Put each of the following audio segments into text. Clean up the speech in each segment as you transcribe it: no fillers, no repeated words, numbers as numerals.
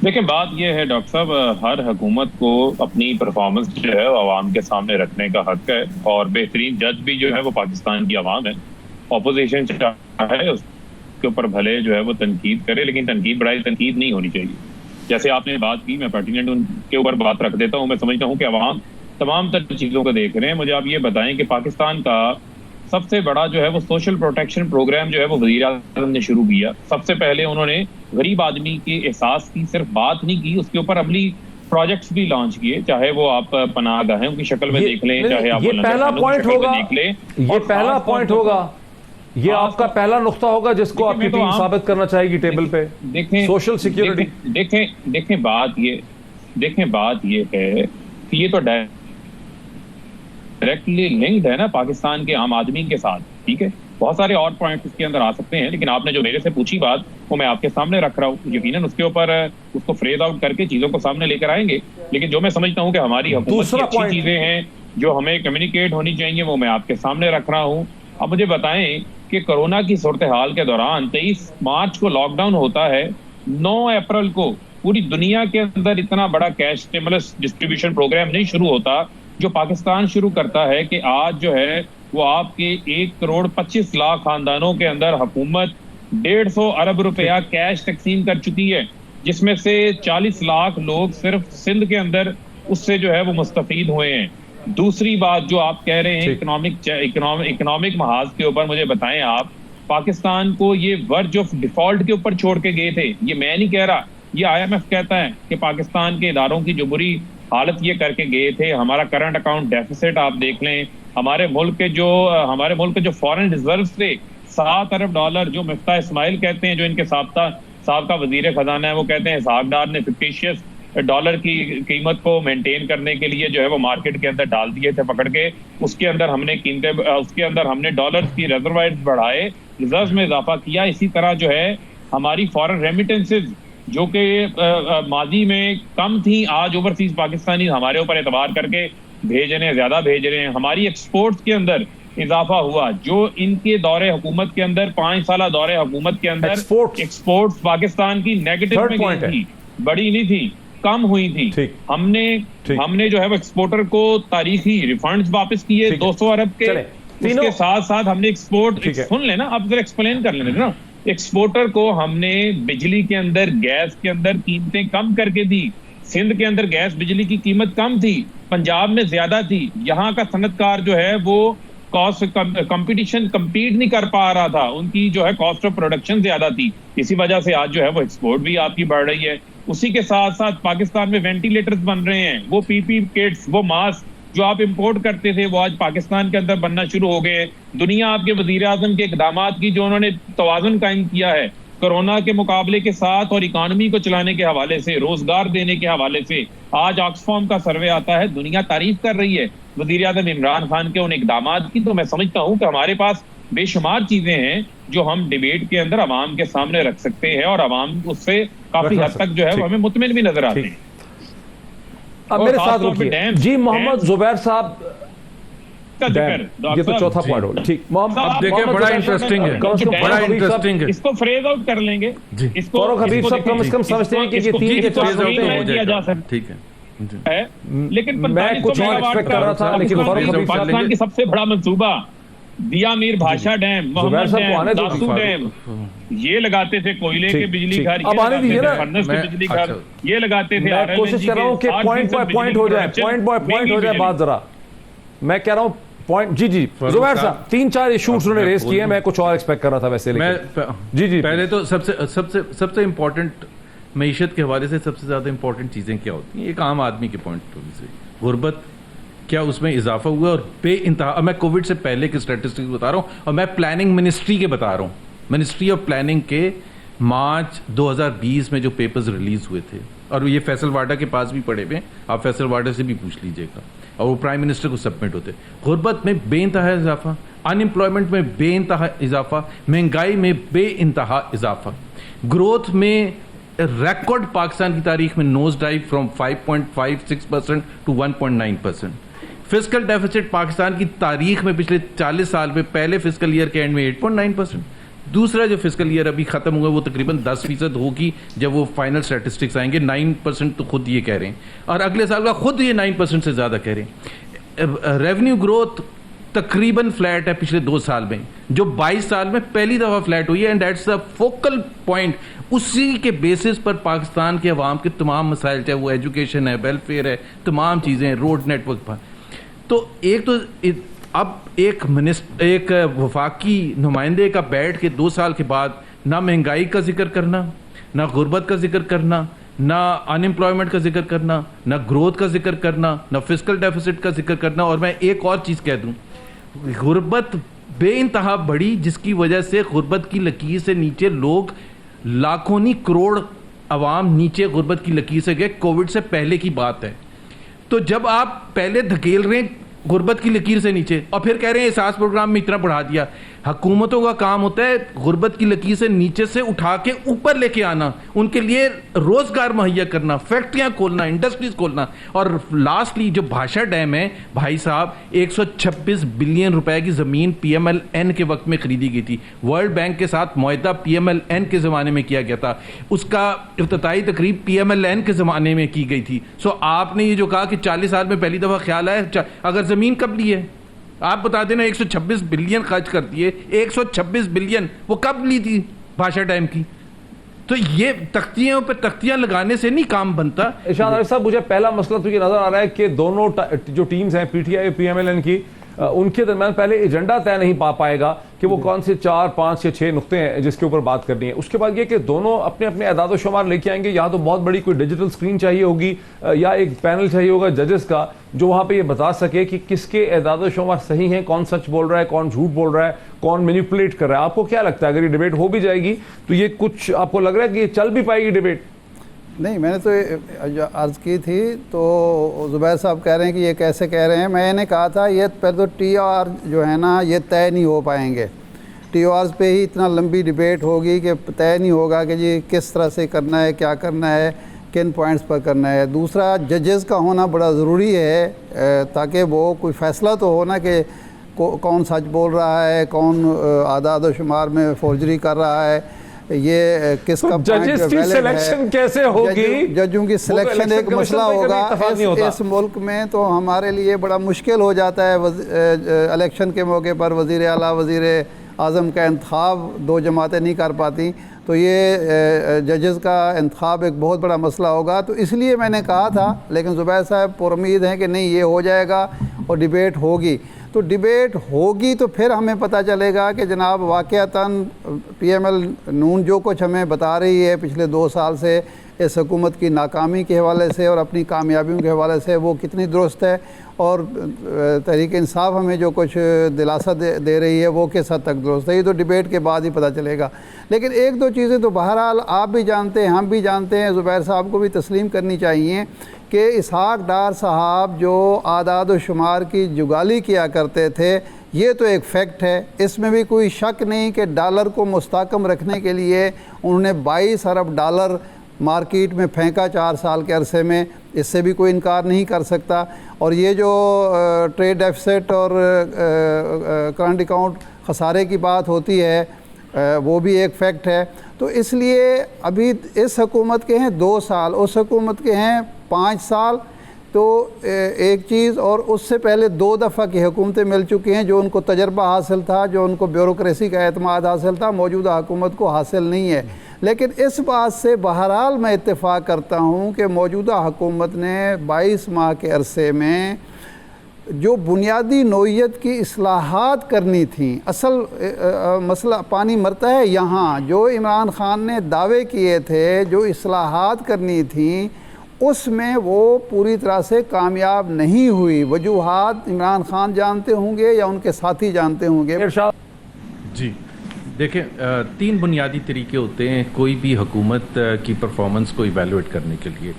देखिए, बात यह है डॉक्टर साहब, हर हुकूमत को अपनी परफॉर्मेंस जो है वो आवाम के सामने रखने का हक है, और बेहतरीन जज भी जो है वो पाकिस्तान की आवाम है। ऑपोजिशन चाहे उसके ऊपर भले जो है वो तनकीद करे, लेकिन तनकीद बड़ाई तनकीद नहीं होनी चाहिए। जैसे आपने बात की, मैं पर्टिनेंट उनके ऊपर बात रख देता हूँ। मैं समझता हूँ कि आवाम तमाम तरह चीज़ों को देख रहे हैं। मुझे आप ये बताएं कि पाकिस्तान का सबसे बड़ा जो है वो सोशल प्रोटेक्शन प्रोग्राम जो है वो वज़ीर आज़म ने शुरू किया। सबसे पहले उन्होंने गरीब आदमी के एहसास की सिर्फ बात नहीं की, उसके ऊपर अमली प्रोजेक्ट्स भी लॉन्च किए। चाहे वो आप पनाहगाह हैं उनकी शक्ल में देख लें, चाहे आप ये पहला पॉइंट होगा, ये पहला पॉइंट होगा, ये आपका पहला नुक्ता होगा जिसको आपकी टीम साबित करना चाहेगी टेबल पे। देखें सोशल सिक्योरिटी, देखें बात ये है कि ये तो डायरेक्टली लिंक्ड है ना पाकिस्तान के आम आदमी के साथ। ठीक है, बहुत सारे और पॉइंट्स इसके अंदर आ सकते हैं, लेकिन आपने जो मेरे से पूछी बात वो मैं आपके सामने रख रहा हूँ। यकीनन उसके ऊपर उसको फ्रेज आउट करके चीजों को सामने लेकर आएंगे, लेकिन जो मैं समझता हूँ कि हमारी हुकूमत की अच्छी चीजें हैं जो हमें कम्युनिकेट होनी चाहिए, वो मैं आपके सामने रख रहा हूँ। अब मुझे बताएं कि कोरोना की सूरत हाल के दौरान 23 मार्च को लॉकडाउन होता है, 9 अप्रैल को पूरी दुनिया के अंदर इतना बड़ा कैश स्टिमुलस डिस्ट्रीब्यूशन प्रोग्राम नहीं शुरू होता जो पाकिस्तान शुरू करता है। कि आज जो है वो आपके 1,25,00,000 खानदानों के अंदर हुकूमत 150 अरब रुपया कैश तकसीम कर चुकी है, जिसमें से 40 लाख लोग सिर्फ सिंध के अंदर उससे जो है वो मुस्तफीद हुए हैं। दूसरी बात जो आप कह रहे हैं इकोनॉमिक महाज के ऊपर, मुझे बताएं आप, पाकिस्तान को ये वर्ज ऑफ डिफॉल्ट के ऊपर छोड़ के गए थे। ये मैं नहीं कह रहा, ये IMF कहता है कि पाकिस्तान के इदारों की जो बुरी हालत ये करके गए थे। हमारा करंट अकाउंट डेफिसिट आप देख लें, हमारे मुल्क के जो फॉरेन रिजर्व थे 7 अरब डॉलर, जो मिफ्ता इस्माइल कहते हैं, जो इनके साबका वजीर खजाना है, वो कहते हैं इसहाक डार ने फिक्टिशियस डॉलर की कीमत को मेंटेन करने के लिए जो है वो मार्केट के अंदर डाल दिए थे पकड़ के। उसके अंदर हमने डॉलर की रिजर्वायर्स बढ़ाए, रिजर्व में इजाफा किया। इसी तरह जो है हमारी फॉरेन रेमिटेंसेज जो कि माजी में कम थी, आज ओवरसीज पाकिस्तानी हमारे ऊपर एतबार करके ज्यादा भेज रहे हैं। हमारी एक्सपोर्ट्स के अंदर इजाफा हुआ, जो इनके दौरे हुकूमत के अंदर 5 साल दौरे हुकूमत के अंदर एक्सपोर्ट्स पाकिस्तान की नेगेटिव में गई थी, बड़ी नहीं थी, कम हुई थी। हमने जो है वो एक्सपोर्टर को तारीखी रिफंड्स वापस किए 200 अरब के। उसके साथ साथ हमने एक्सपोर्ट, सुन लेना अब जरा एक्सप्लेन कर लेना ना, एक्सपोर्टर को हमने बिजली के अंदर, गैस के अंदर कीमतें कम करके दी। सिंध के अंदर गैस बिजली की कीमत कम थी, पंजाब में ज्यादा थी। यहाँ का सनतकार जो है वो कम्पीट नहीं कर पा रहा था, उनकी जो है कॉस्ट ऑफ प्रोडक्शन ज्यादा थी। इसी वजह से आज जो है वो एक्सपोर्ट भी आपकी बढ़ रही है। उसी के साथ साथ पाकिस्तान में वेंटिलेटर्स बन रहे हैं, वो PP किट्स, वो मास्क जो आप इंपोर्ट करते थे वो आज पाकिस्तान के अंदर बनना शुरू हो गए हैं। दुनिया आपके वजीर आजम के इकदामात की जो उन्होंने तवाज़ुन कायम किया है कोरोना के मुकाबले के साथ, और इकानमी को चलाने के हवाले से, रोजगार देने के हवाले से, आज ऑक्सफॉर्म का सर्वे आता है, दुनिया तारीफ कर रही है वजीर आजम इमरान खान के उन इकदामात की। तो मैं समझता हूँ कि हमारे पास बेशुमार चीजें हैं जो हम डिबेट के अंदर अवाम के सामने रख सकते हैं, और अवाम उससे काफी हद तक जो है वो हमें मुतमिन भी नजर आते हैं। अब मेरे साथ रुकिए जी, मोहम्मद जुबैर साहब, ये तो चौथा पॉइंट होगा। ठीक, अब देखिए बड़ा इंटरेस्टिंग है, बड़ा इंटरेस्टिंग है, इसको फ्रेज आउट कर लेंगे। इसको हबीब साहब कम से कम समझते हैं कि ये 3 के फ्रेज आउट किया जा सकता ठीक है। लेकिन मैं कुछ और एक्सपेक्ट कर रहा था, लेकिन पाकिस्तान की सबसे बड़ा मंसूबा दिया मीर भाषा dam, Mohammad dam, Dasu dam, ये लगाते थे कोयले के बिजली घर, अब आने दीजिए ना, बिजली घर ये लगाते थे। मैं कोशिश कर रहा हूँ कि पॉइंट बाय पॉइंट हो जाए, पॉइंट हो जाए बात जरा। मैं कह रहा हूँ पॉइंट, जी जुबैर साहब 3-4 इश्यूज उन्होंने रेज किए, मैं कुछ और एक्सपेक्ट कर रहा था वैसे। जी पहले तो सबसे इंपॉर्टेंट मईशत के हवाले से सबसे ज्यादा इंपॉर्टेंट चीजें क्या होती हैं, एक आम आदमी के पॉइंट से गुर्बत क्या उसमें इजाफा हुआ, और बेइंतहा, मैं कोविड से पहले के स्टैटिस्टिक्स बता रहा हूं, और मैं प्लानिंग मिनिस्ट्री के बता रहा हूं, मिनिस्ट्री ऑफ प्लानिंग के मार्च 2020 में जो पेपर्स रिलीज हुए थे, और ये फैसल वाडा के पास भी पड़े हुए, आप फैसल वाडा से भी पूछ लीजिएगा, और वो प्राइम मिनिस्टर को सबमिट होते। गुर्बत में बेइंतहा इजाफा, अनएम्प्लॉयमेंट में बेइंतहा इजाफा, महंगाई में बेइंतहा इजाफा, ग्रोथ में रिकॉर्ड पाकिस्तान की तारीख में nose dive from 5.56% to 1.9%। Fiscal deficit Pakistan की तारीख में पिछले 40 साल में पहले फिस्कल ईयर के एंड में 8.9%, दूसरा जो फिस्कल ईयर अभी खत्म हुआ वो तकरीबन 10% होगी जब वो फाइनल स्टैटिस्टिक्स आएंगे। 9% तो खुद ये कह रहे हैं, और अगले साल का खुद ये 9% से ज़्यादा कह रहे हैं। रेवेन्यू ग्रोथ तकरीबन फ्लैट है पिछले 2 साल में, जो 22 साल में पहली दफ़ा फ्लैट हुई है, and that's the focal point. उसी के बेसिस पर पाकिस्तान के अवाम के तमाम मसाइल, चाहे वो एजुकेशन है, वेलफेयर है, तमाम चीज़ें, रोड नेटवर्क पर। तो एक तो अब एक वफाकी नुमाइंदे का बैठ के 2 साल के बाद ना महंगाई का जिक्र करना, ना गुर्बत का जिक्र करना, ना अनएम्प्लॉयमेंट का जिक्र करना, ना ग्रोथ का जिक्र करना, ना फिस्कल डेफिसिट का जिक्र करना। और मैं एक और चीज़ कह दूं, गुर्बत बेइंतहा बढ़ी, जिसकी वजह से गुर्बत की लकीर से नीचे लोग, लाखों नहीं करोड़ अवाम नीचे गुर्बत की लकीर से गए। कोविड से पहले की बात है। तो जब आप पहले धकेल रहे हैं गुर्बत की लकीर से नीचे और फिर कह रहे हैं एहसास प्रोग्राम में इतना बढ़ा दिया, हुकूमतों का काम होता है गुर्बत की लकीर से नीचे से उठा के ऊपर लेके आना, उनके लिए रोजगार मुहैया करना, फैक्ट्रियां खोलना, इंडस्ट्रीज खोलना। और लास्टली जो भाषा डैम है भाई साहब, 126 बिलियन रुपए की जमीन PMLN के वक्त में खरीदी गई थी। वर्ल्ड बैंक के साथ मुआहदा PMLN के जमाने में किया गया था, उसका इफ्तिताई तकरीब PMLN के जमाने में की गई थी। सो आपने ये जो कहा कि 40 साल में पहली दफा ख्याल आया, अगर जमीन कब ली है आप बता देना। 126 बिलियन खर्च कर दिए, 126 बिलियन वो कब ली थी भाषा डैम की? तो ये तख्तियों पे तख्तियां लगाने से नहीं काम बनता। इरशाद आरिफ साहब, मुझे पहला मसला तो ये नजर आ रहा है कि दोनों जो टीम्स हैं PTI PMLN की, उनके दरमियान पहले एजेंडा तय नहीं पा पाएगा कि वो कौन से 4, 5 या 6 नुक्ते हैं जिसके ऊपर बात करनी है। उसके बाद ये कि दोनों अपने अपने अदाद शुमार लेके आएंगे। या तो बहुत बड़ी कोई डिजिटल स्क्रीन चाहिए होगी या एक पैनल चाहिए होगा जजेस का, जो वहां पे ये बता सके कि किसके अदाद शुमार सही हैं, कौन सच बोल रहा है, कौन झूठ बोल रहा है, कौन मैनिपुलेट कर रहा है। आपको क्या लगता है, अगर ये डिबेट हो भी जाएगी तो ये कुछ आपको लग रहा है कि ये चल भी पाएगी डिबेट? नहीं, मैंने तो अर्ज़ की थी, तो ज़ुबैर साहब कह रहे हैं कि ये कैसे कह रहे हैं। मैंने कहा था ये पहले तो TOR जो है ना, ये तय नहीं हो पाएंगे। TORs पे ही इतना लंबी डिबेट होगी कि तय नहीं होगा कि जी किस तरह से करना है, क्या करना है, किन पॉइंट्स पर करना है। दूसरा, जजेस का होना बड़ा ज़रूरी है ताकि वो कोई फ़ैसला तो हो ना कि कौन सच बोल रहा है, कौन आदाद शुमार में फोर्जरी कर रहा है, ये किसका जजेस की सिलेक्शन कैसे होगी? जजों की सिलेक्शन एक मसला होगा इस मुल्क में, तो हमारे लिए बड़ा मुश्किल हो जाता है। इलेक्शन के मौके पर वज़ीर आला, वज़ीर आज़म का इंतखाब 2 जमातें नहीं कर पाती, तो ये जजेस का इंतखाब एक बहुत बड़ा मसला होगा। तो इसलिए मैंने कहा था, लेकिन ज़ुबैर साहब पुरुम्मीद हैं कि नहीं, ये हो जाएगा और डिबेट होगी। तो डिबेट होगी तो फिर हमें पता चलेगा कि जनाब वाक़यातन PML नून जो कुछ हमें बता रही है पिछले 2 साल से इस हुकूमत की नाकामी के हवाले से और अपनी कामयाबियों के हवाले से, वो कितनी दुरुस्त है, और तहरीक इंसाफ हमें जो कुछ दिलासा दे रही है वो किस हद तक दुरुस्त है। ये तो डिबेट के बाद ही पता चलेगा। लेकिन 1-2 चीज़ें तो बहरहाल आप भी जानते हैं, हम भी जानते हैं, ज़ुबैर साहब को भी तस्लीम करनी चाहिए कि इसहाक डार साहब जो आदाद शुमार की जुगाली किया करते थे, ये तो एक फैक्ट है, इसमें भी कोई शक नहीं कि डॉलर को मुस्तहकम रखने के लिए उन्होंने 22 अरब डॉलर मार्केट में फेंका 4 साल के अरसे में, इससे भी कोई इनकार नहीं कर सकता। और ये जो ट्रेड डेफिसिट और करंट अकाउंट खसारे की बात होती है, वो भी एक फैक्ट है। तो इसलिए अभी इस हुकूमत के हैं 2 साल, उस हुकूमत के हैं 5 साल, तो एक चीज़। और उससे पहले 2 दफ़ा की हुकूमतें मिल चुकी हैं, जो उनको तजर्बा हासिल था, जो उनको ब्यूरोक्रेसी का एतमाद हासिल था, मौजूदा हुकूमत को हासिल नहीं है। लेकिन इस बात से बहरहाल मैं इत्तेफाक करता हूँ कि मौजूदा हुकूमत ने 22 माह के अरसे में जो बुनियादी नौइयत की इस्लाहात करनी थी, असल मसला पानी मरता है यहाँ, जो इमरान खान ने दावे किए थे, जो इस्लाहात करनी थी, उसमें वो पूरी तरह से कामयाब नहीं हुई। वजूहात इमरान खान जानते होंगे या उनके साथी जानते होंगे। जी देखें, 3 बुनियादी तरीके होते हैं कोई भी हुकूमत की परफॉर्मेंस को इवैल्यूएट करने के लिए।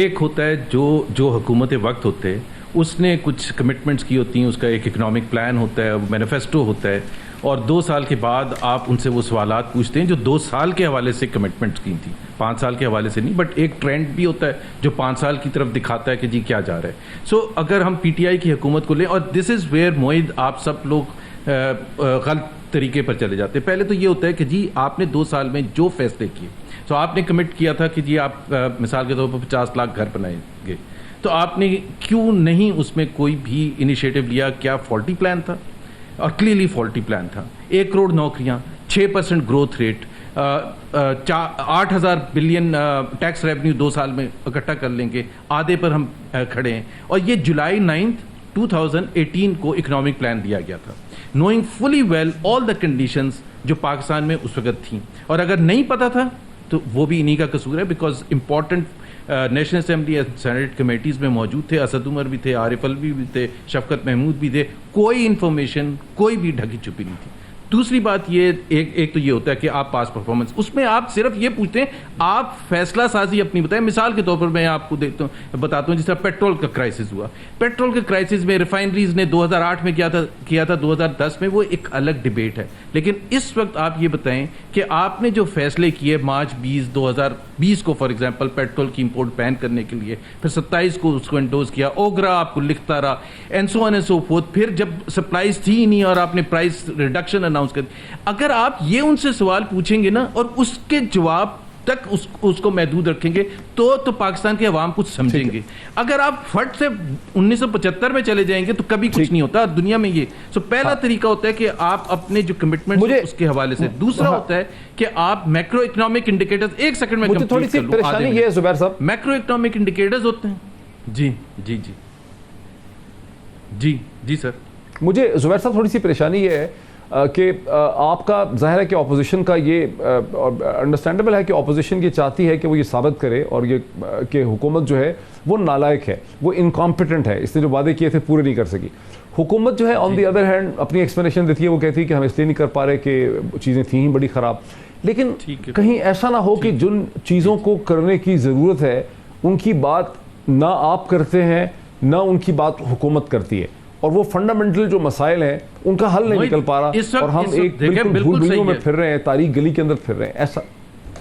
एक होता है जो हुकूमत वक्त होते हैं, उसने कुछ कमिटमेंट्स की होती हैं, उसका एक इकनॉमिक प्लान होता है, मैनिफेस्टो होता है, और 2 साल के बाद आप उनसे वो सवालात पूछते हैं जो 2 साल के हवाले से कमिटमेंट्स की थी, 5 साल के हवाले से नहीं। बट एक ट्रेंड भी होता है जो 5 साल की तरफ दिखाता है कि जी क्या जा रहा है। सो अगर हम PTI की हुकूमत को लें, और दिस इज़ वेयर मोइद आप सब लोग गलत तरीके पर चले जाते हैं। पहले तो ये होता है कि जी आपने 2 साल में जो फैसले किए, तो आपने कमिट किया था कि जी आप मिसाल के तौर पर 50 लाख घर बनाएंगे, तो आपने क्यों नहीं उसमें कोई भी इनिशिएटिव लिया? क्या फॉल्टी प्लान था? और क्लियरली फॉल्टी प्लान था। 1 करोड़ नौकरियां, 6% growth rate, 8,000 billion tax revenue 2 साल में इकट्ठा कर लेंगे, आधे पर हम खड़े हैं। और ये जुलाई 9, 2018 को इकोनॉमिक प्लान दिया गया था, knowing fully well all the conditions जो पाकिस्तान में उस वक्त थी। और अगर नहीं पता था तो वो भी इन्हीं का कसूर है, because important national assembly and senate committees में मौजूद थे, असद उमर भी थे, आरिफ अलवी भी थे, शफकत महमूद भी थे, कोई इंफॉर्मेशन, कोई भी ढकी छुपी नहीं थी। दूसरी बात ये एक तो ये होता है कि आप पास परफॉर्मेंस, उसमें आप सिर्फ ये पूछते हैं, आप फैसला साजी अपनी बताएं। मिसाल के तौर पर मैं आपको बताता हूं, जिस तरह पेट्रोल का क्राइसिस हुआ, पेट्रोल के क्राइसिस में रिफाइनरीज ने 2008 में किया था 2010 में, वो एक अलग डिबेट है। लेकिन इस वक्त आप ये बताएं कि आपने जो फैसले किए मार्च 2020 को फॉर एग्जाम्पल पेट्रोल की इंपोर्ट बैन करने के लिए, फिर 27 को उसको एंडोज किया, ओगरा आपको लिखता रहा, and so on and so fourth, फिर जब सप्लाईज थी ही नहीं और आपने प्राइस रिडक्शन अनाउंस कर। अगर आप ये उनसे सवाल पूछेंगे ना और उसके जवाब तक उसको महदूद रखेंगे तो पाकिस्तान के अवाम कुछ समझेंगे। अगर आप फट से 1975 में चले जाएंगे तो कभी कुछ नहीं होता दुनिया में ये। सो पहला तरीका होता है कि आप अपने जो कमिटमेंट उसके हवाले से, दूसरा होता है कि आप मैक्रो इकोनॉमिक इंडिकेटर्स, एक सेकंड में मुझे थोड़ी सी परेशानी ये है जुबैर साहब, मैक्रो इकोनॉमिक इंडिकेटर्स होते हैं। जी जी जी जी जी सर, मुझे जुबैर साहब थोड़ी सी परेशानी ये है कि आपका जाहिर है कि ऑपोजिशन का ये अंडरस्टैंडेबल है कि ऑपोजिशन ये चाहती है कि वो ये साबित करे और ये कि हुकूमत जो है वो नालायक है, वो इनकॉम्पिटेंट है, इसने जो वादे किए थे पूरे नहीं कर सकी। हुकूमत जो है ऑन दी अदर हैंड अपनी एक्सप्लेनेशन देती है, वो कहती है कि हम इसलिए नहीं कर पा रहे कि चीज़ें थी ही बड़ी ख़राब। लेकिन कहीं ऐसा ना हो कि जिन चीज़ों को करने की ज़रूरत है उनकी बात ना आप करते हैं ना उनकी बात हुकूमत करती है, और वो फंडामेंटल जो मसाइल हैं उनका हल नहीं निकल पा रहा, और हम एक बिल्कुल भूल में फिर रहे हैं, तारीख गली के अंदर फिर रहे हैं। ऐसा